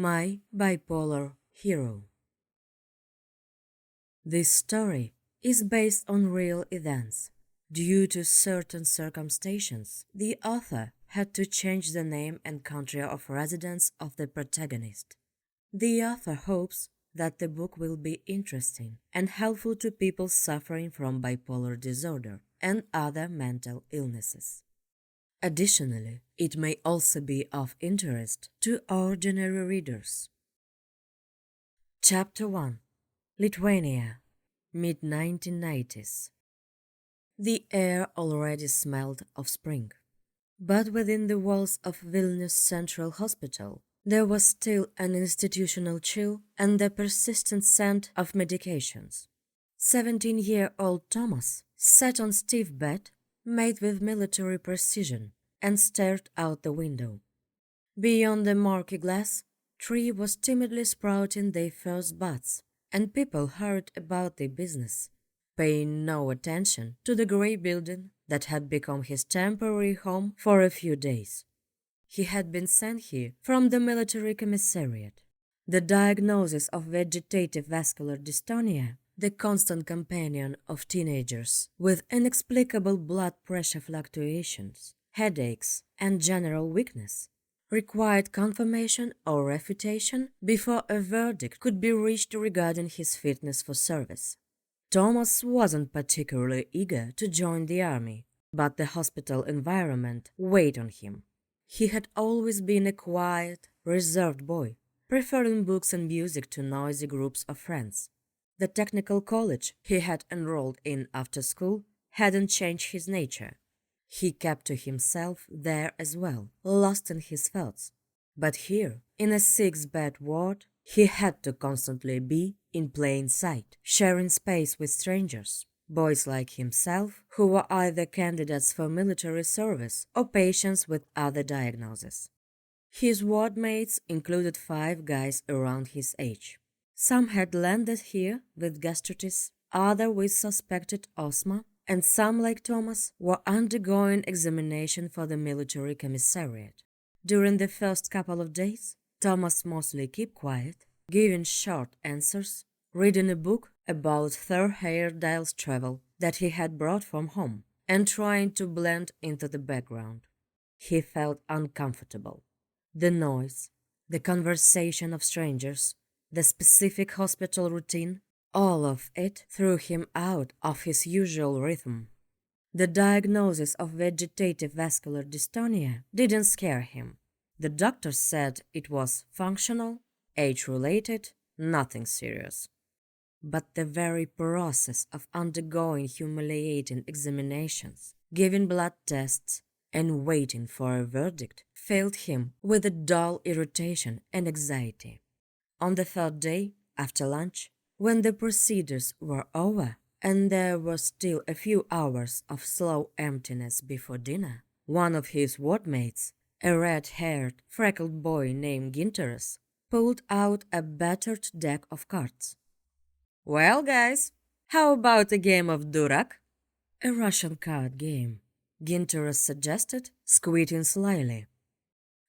My Bipolar Hero. This story is based on real events. Due to certain circumstances, the author had to change the name and country of residence of the protagonist. The author hopes that the book will be interesting and helpful to people suffering from bipolar disorder and other mental illnesses. Additionally, it may also be of interest to ordinary readers. Chapter 1. Lithuania, mid-1990s. The air already smelled of spring, but within the walls of Vilnius Central Hospital, there was still an institutional chill and the persistent scent of medications. 17-year-old Thomas sat on stiff bed, made with military precision, and stared out the window. Beyond the murky glass, tree was timidly sprouting their first buds, and people hurried about their business, paying no attention to the grey building that had become his temporary home for a few days. He had been sent here from the military commissariat. The diagnosis of vegetative vascular dystonia, the constant companion of teenagers with inexplicable blood pressure fluctuations, headaches, and general weakness, required confirmation or refutation before a verdict could be reached regarding his fitness for service. Thomas wasn't particularly eager to join the army, but the hospital environment weighed on him. He had always been a quiet, reserved boy, preferring books and music to noisy groups of friends. The technical college he had enrolled in after school hadn't changed his nature. He kept to himself there as well, lost in his thoughts. But here, in a six-bed ward, he had to constantly be in plain sight, sharing space with strangers, boys like himself who were either candidates for military service or patients with other diagnoses. His ward mates included 5 guys around his age. Some had landed here with gastritis, others with suspected asthma, and some, like Thomas, were undergoing examination for the military commissariat. During the first couple of days, Thomas mostly kept quiet, giving short answers, reading a book about Sir Heyerdahl's travel that he had brought from home, and trying to blend into the background. He felt uncomfortable. The noise, the conversation of strangers, the specific hospital routine, all of it threw him out of his usual rhythm. The diagnosis of vegetative vascular dystonia didn't scare him. The doctor said it was functional, age-related, nothing serious. But the very process of undergoing humiliating examinations, giving blood tests, and waiting for a verdict filled him with a dull irritation and anxiety. On the third day, after lunch, when the procedures were over and there were still a few hours of slow emptiness before dinner, one of his wardmates, a red-haired, freckled boy named Ginteras, pulled out a battered deck of cards. "Well, guys, how about a game of Durak?" "A Russian card game," Ginteras suggested, squinting slyly.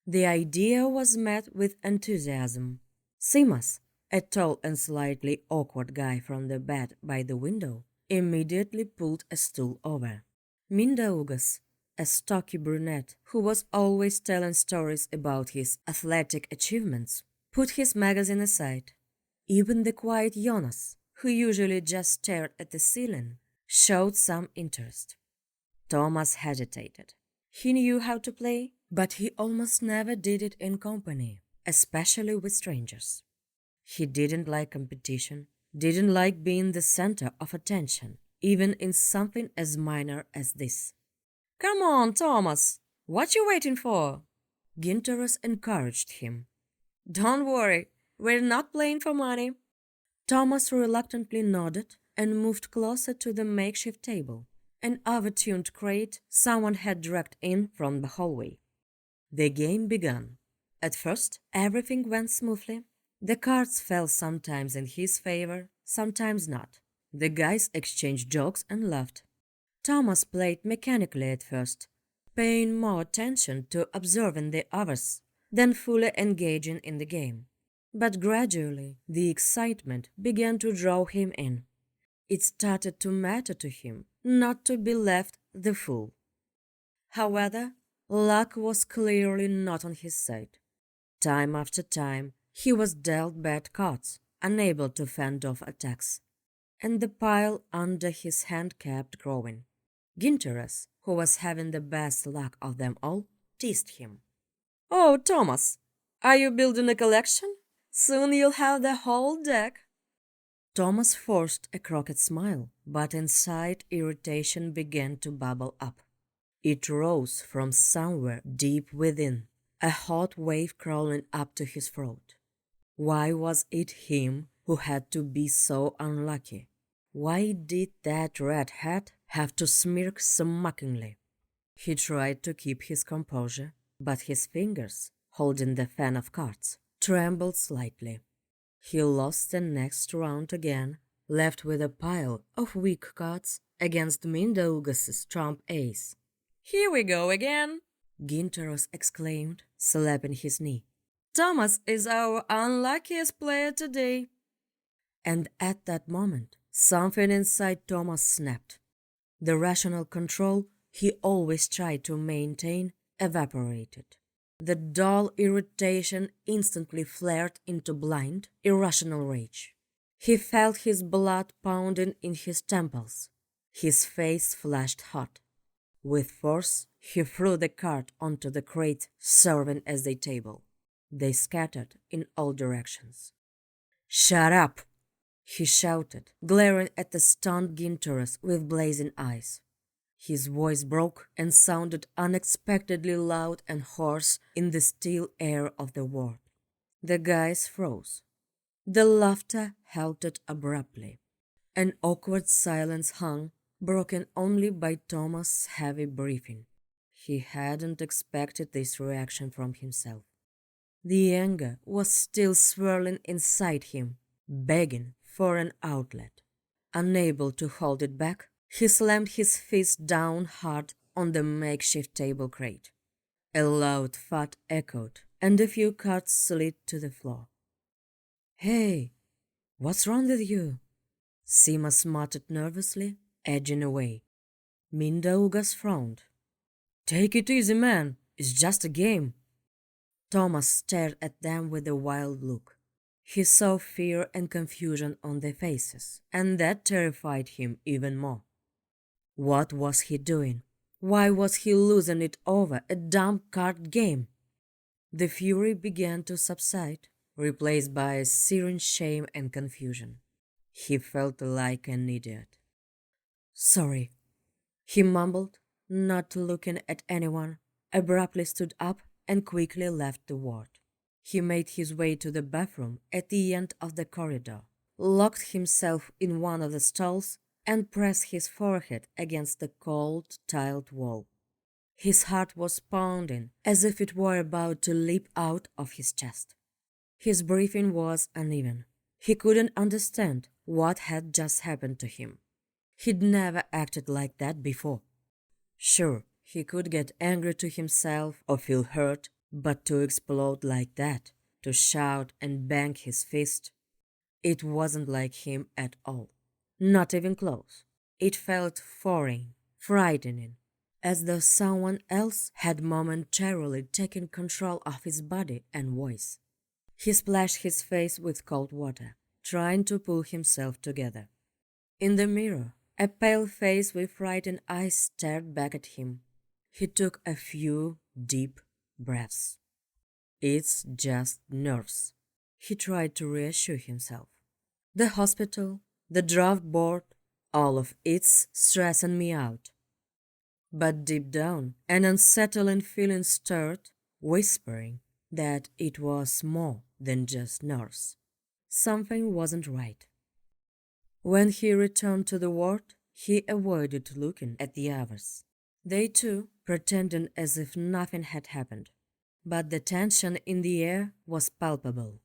The idea was met with enthusiasm. Simas, a tall and slightly awkward guy from the bed by the window, immediately pulled a stool over. Mindaugas, a stocky brunette who was always telling stories about his athletic achievements, put his magazine aside. Even the quiet Jonas, who usually just stared at the ceiling, showed some interest. Thomas hesitated. He knew how to play, but he almost never did it in company, especially with strangers. He didn't like competition, didn't like being the center of attention, even in something as minor as this. "Come on, Thomas! What you waiting for?" Ginteras encouraged him. "Don't worry, we're not playing for money." Thomas reluctantly nodded and moved closer to the makeshift table, an overtuned crate someone had dragged in from the hallway. The game began. At first, everything went smoothly. The cards fell sometimes in his favor, sometimes not. The guys exchanged jokes and laughed. Thomas played mechanically at first, paying more attention to observing the others than fully engaging in the game. But gradually, the excitement began to draw him in. It started to matter to him not to be left the fool. However, luck was clearly not on his side. Time after time, he was dealt bad cards, unable to fend off attacks, and the pile under his hand kept growing. Ginteras, who was having the best luck of them all, teased him. "Oh, Thomas, are you building a collection? Soon you'll have the whole deck." Thomas forced a crooked smile, but inside irritation began to bubble up. It rose from somewhere deep within, a hot wave crawling up to his throat. Why was it him who had to be so unlucky? Why did that red hat have to smirk so mockingly? He tried to keep his composure, but his fingers, holding the fan of cards, trembled slightly. He lost the next round again, left with a pile of weak cards against Mindaugas's trump ace. "Here we go again," Ginteros exclaimed, slapping his knee. "Thomas is our unluckiest player today." And at that moment, something inside Thomas snapped. The rational control he always tried to maintain evaporated. The dull irritation instantly flared into blind, irrational rage. He felt his blood pounding in his temples. His face flashed hot. With force, he threw the card onto the crate serving as a table. They scattered in all directions. "Shut up!" he shouted, glaring at the stunned Ginteras with blazing eyes. His voice broke and sounded unexpectedly loud and hoarse in the still air of the ward. The guys froze. The laughter halted abruptly. An awkward silence hung, broken only by Thomas' heavy breathing. He hadn't expected this reaction from himself. The anger was still swirling inside him, begging for an outlet. Unable to hold it back, he slammed his fist down hard on the makeshift table crate. A loud thud echoed, and a few cards slid to the floor. "Hey, what's wrong with you?" Simas muttered nervously, edging away. Mindaugas frowned. "Take it easy, man. It's just a game." Thomas stared at them with a wild look. He saw fear and confusion on their faces, and that terrified him even more. What was he doing? Why was he losing it over a dumb card game? The fury began to subside, replaced by a searing shame and confusion. He felt like an idiot. "Sorry," he mumbled, not looking at anyone, abruptly stood up and quickly left the ward. He made his way to the bathroom at the end of the corridor, locked himself in one of the stalls, and pressed his forehead against the cold, tiled wall. His heart was pounding as if it were about to leap out of his chest. His breathing was uneven. He couldn't understand what had just happened to him. He'd never acted like that before. Sure, he could get angry to himself or feel hurt, but to explode like that, to shout and bang his fist, it wasn't like him at all. Not even close. It felt foreign, frightening, as though someone else had momentarily taken control of his body and voice. He splashed his face with cold water, trying to pull himself together. In the mirror, a pale face with frightened eyes stared back at him. He took a few deep breaths. "It's just nerves," he tried to reassure himself. "The hospital, the draft board, all of it's stressing me out." But deep down, an unsettling feeling stirred, whispering that it was more than just nerves. Something wasn't right. When he returned to the ward, he avoided looking at the others. They too pretended as if nothing had happened. But the tension in the air was palpable.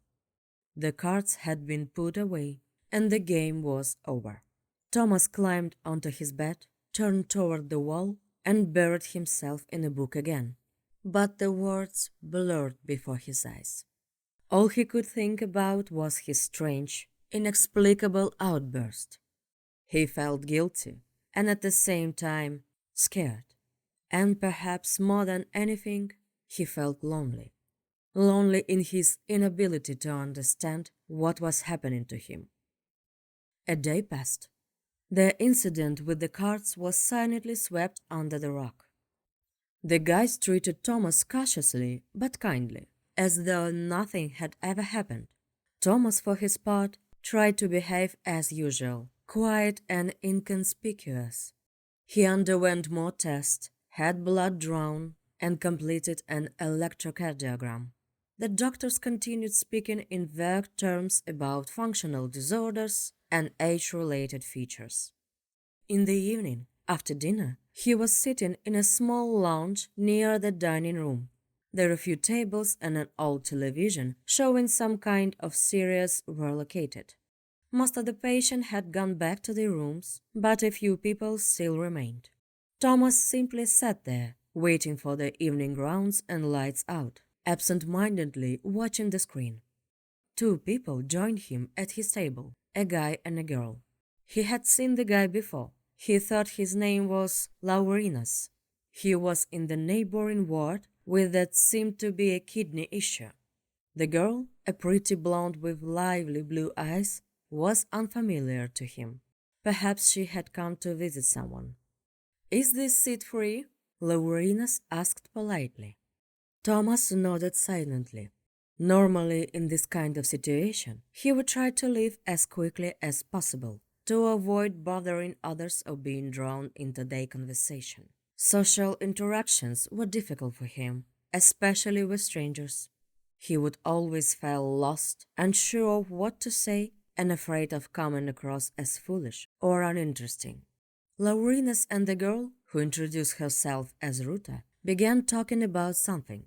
The cards had been put away, and the game was over. Thomas climbed onto his bed, turned toward the wall, and buried himself in a book again. But the words blurred before his eyes. All he could think about was his strange, inexplicable outburst. He felt guilty and at the same time scared. And perhaps more than anything, he felt lonely. Lonely in his inability to understand what was happening to him. A day passed. The incident with the cards was silently swept under the rug. The guys treated Thomas cautiously but kindly, as though nothing had ever happened. Thomas, for his part, tried to behave as usual, quiet and inconspicuous. He underwent more tests, had blood drawn, and completed an electrocardiogram. The doctors continued speaking in vague terms about functional disorders and age-related features. In the evening, after dinner, he was sitting in a small lounge near the dining room. There were a few tables and an old television showing some kind of series were located. Most of the patients had gone back to their rooms, but a few people still remained. Thomas simply sat there, waiting for the evening rounds and lights out, absent-mindedly watching the screen. Two people joined him at his table, a guy and a girl. He had seen the guy before. He thought his name was Laurinas. He was in the neighboring ward with that seemed to be a kidney issue. The girl, a pretty blonde with lively blue eyes, was unfamiliar to him. Perhaps she had come to visit someone. "Is this seat free?" Laurinas asked politely. Thomas nodded silently. Normally, in this kind of situation, he would try to leave as quickly as possible to avoid bothering others or being drawn into their conversation. Social interactions were difficult for him, especially with strangers. He would always feel lost, unsure of what to say, and afraid of coming across as foolish or uninteresting. Laurinas and the girl, who introduced herself as Ruta, began talking about something.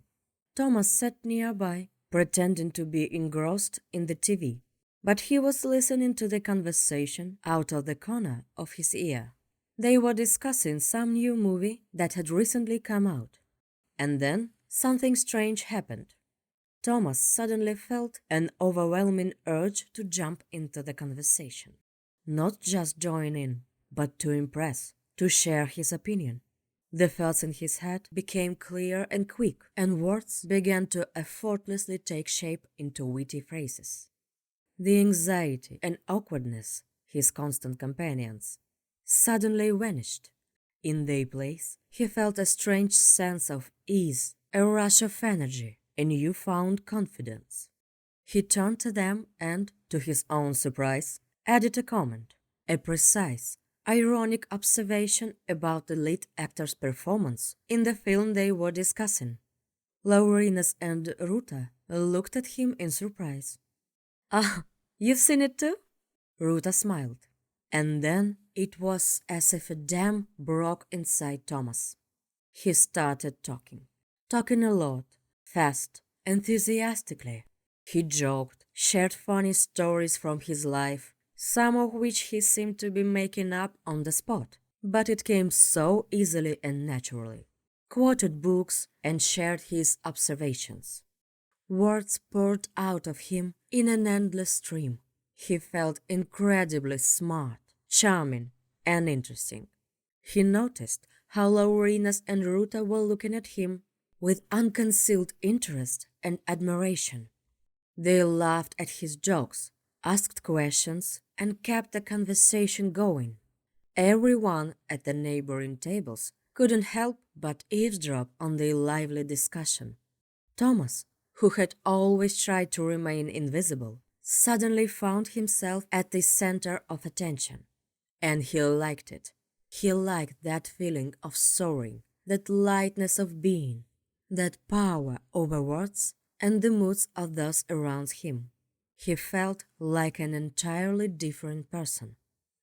Thomas sat nearby, pretending to be engrossed in the TV, but he was listening to the conversation out of the corner of his ear. They were discussing some new movie that had recently come out. And then something strange happened. Thomas suddenly felt an overwhelming urge to jump into the conversation. Not just join in, but to impress, to share his opinion. The thoughts in his head became clear and quick, and words began to effortlessly take shape into witty phrases. The anxiety and awkwardness, his constant companions, suddenly vanished. In their place, he felt a strange sense of ease, a rush of energy, a newfound confidence. He turned to them and, to his own surprise, added a comment, a precise, ironic observation about the lead actor's performance in the film they were discussing. Laurinas and Ruta looked at him in surprise. "Ah, you've seen it too?" Ruta smiled. And then it was as if a dam broke inside Thomas. He started talking a lot, fast, enthusiastically. He joked, shared funny stories from his life, some of which he seemed to be making up on the spot, but it came so easily and naturally. Quoted books and shared his observations. Words poured out of him in an endless stream. He felt incredibly smart, charming, and interesting. He noticed how Laurinas and Ruta were looking at him with unconcealed interest and admiration. They laughed at his jokes, asked questions, and kept the conversation going. Everyone at the neighboring tables couldn't help but eavesdrop on their lively discussion. Thomas, who had always tried to remain invisible, suddenly found himself at the center of attention. And he liked it. He liked that feeling of soaring, that lightness of being, that power over words and the moods of those around him. He felt like an entirely different person.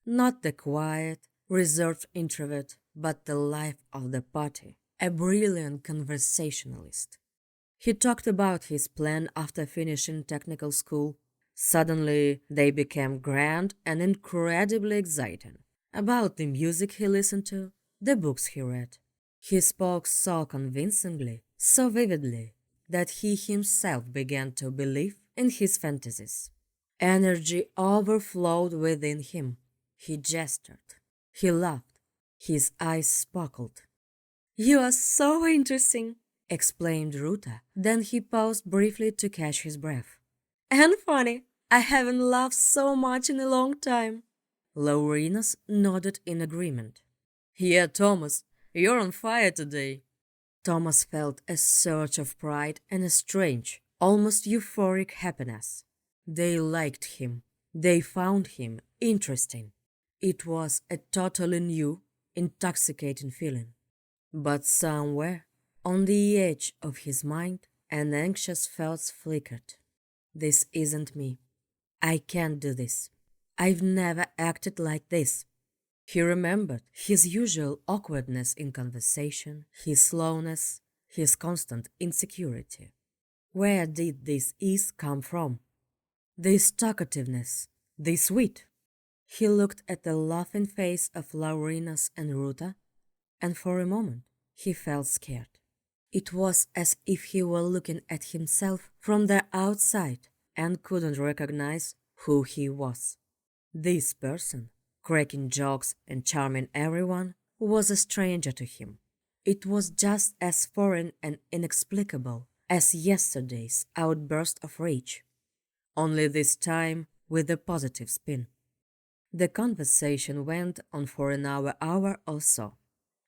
Not the quiet, reserved introvert, but the life of the party, a brilliant conversationalist. He talked about his plan after finishing technical school. Suddenly, they became grand and incredibly exciting. About the music he listened to, the books he read. He spoke so convincingly, so vividly, that he himself began to believe in his fantasies. Energy overflowed within him. He gestured. He laughed. His eyes sparkled. "You are so interesting," exclaimed Ruta. Then he paused briefly to catch his breath. "And funny. I haven't laughed so much in a long time." Laurinus nodded in agreement. "Yeah, Thomas, you're on fire today." Thomas felt a surge of pride and a strange, almost euphoric happiness. They liked him. They found him interesting. It was a totally new, intoxicating feeling. But somewhere, on the edge of his mind, an anxious thought flickered. "This isn't me. I can't do this. I've never acted like this." He remembered his usual awkwardness in conversation, his slowness, his constant insecurity. Where did this ease come from? This talkativeness, this wit? He looked at the laughing face of Laurinus and Ruta, and for a moment he felt scared. It was as if he were looking at himself from the outside and couldn't recognize who he was. This person, cracking jokes and charming everyone, was a stranger to him. It was just as foreign and inexplicable as yesterday's outburst of rage, only this time with a positive spin. The conversation went on for an hour or so.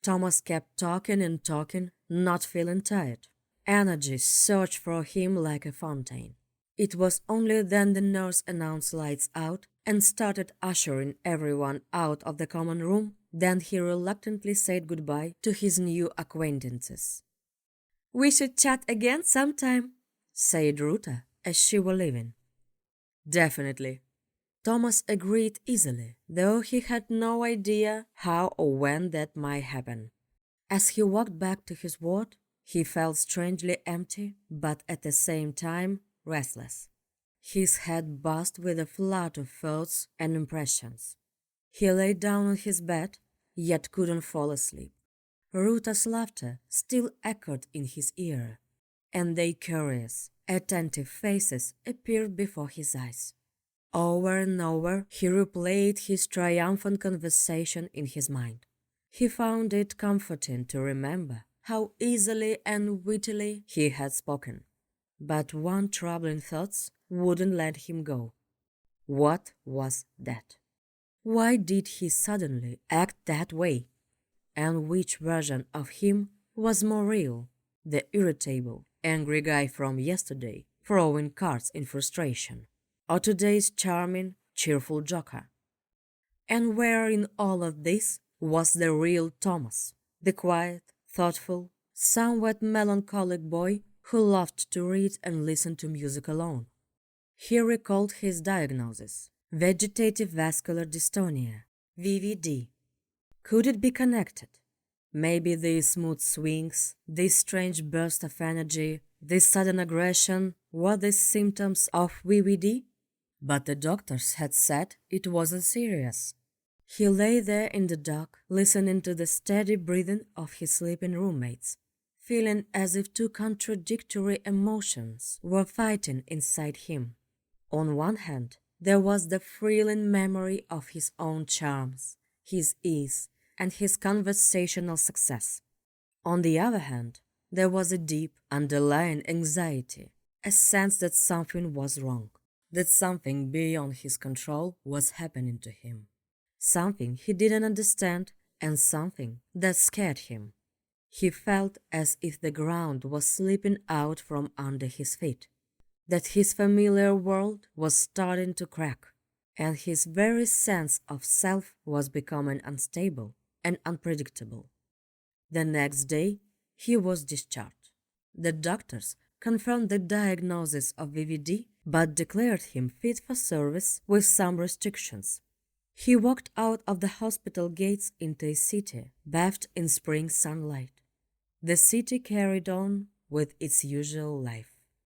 Thomas kept talking and talking, not feeling tired. Energy surged for him like a fountain. It was only then the nurse announced lights out and started ushering everyone out of the common room, then he reluctantly said goodbye to his new acquaintances. "We should chat again sometime," said Ruta as she were leaving. "Definitely." Thomas agreed easily, though he had no idea how or when that might happen. As he walked back to his ward, he felt strangely empty, but at the same time restless. His head buzzed with a flood of thoughts and impressions. He lay down on his bed, yet couldn't fall asleep. Ruta's laughter still echoed in his ear, and their curious, attentive faces appeared before his eyes. Over and over he replayed his triumphant conversation in his mind. He found it comforting to remember how easily and wittily he had spoken. But one troubling thought wouldn't let him go. What was that? Why did he suddenly act that way? And which version of him was more real? The irritable, angry guy from yesterday, throwing cards in frustration, or today's charming, cheerful joker? And where in all of this was the real Thomas, the quiet, thoughtful, somewhat melancholic boy who loved to read and listen to music alone? He recalled his diagnosis: vegetative vascular dystonia, VVD. Could it be connected? Maybe these smooth swings, this strange burst of energy, this sudden aggression were the symptoms of VVD? But the doctors had said it wasn't serious. He lay there in the dark, listening to the steady breathing of his sleeping roommates, feeling as if two contradictory emotions were fighting inside him. On one hand, there was the thrilling memory of his own charms, his ease, and his conversational success. On the other hand, there was a deep, underlying anxiety, a sense that something was wrong, that something beyond his control was happening to him, something he didn't understand, and something that scared him. He felt as if the ground was slipping out from under his feet, that his familiar world was starting to crack, and his very sense of self was becoming unstable and unpredictable. The next day, he was discharged. The doctors confirmed the diagnosis of VVD, but declared him fit for service with some restrictions. He walked out of the hospital gates into a city bathed in spring sunlight. The city carried on with its usual life.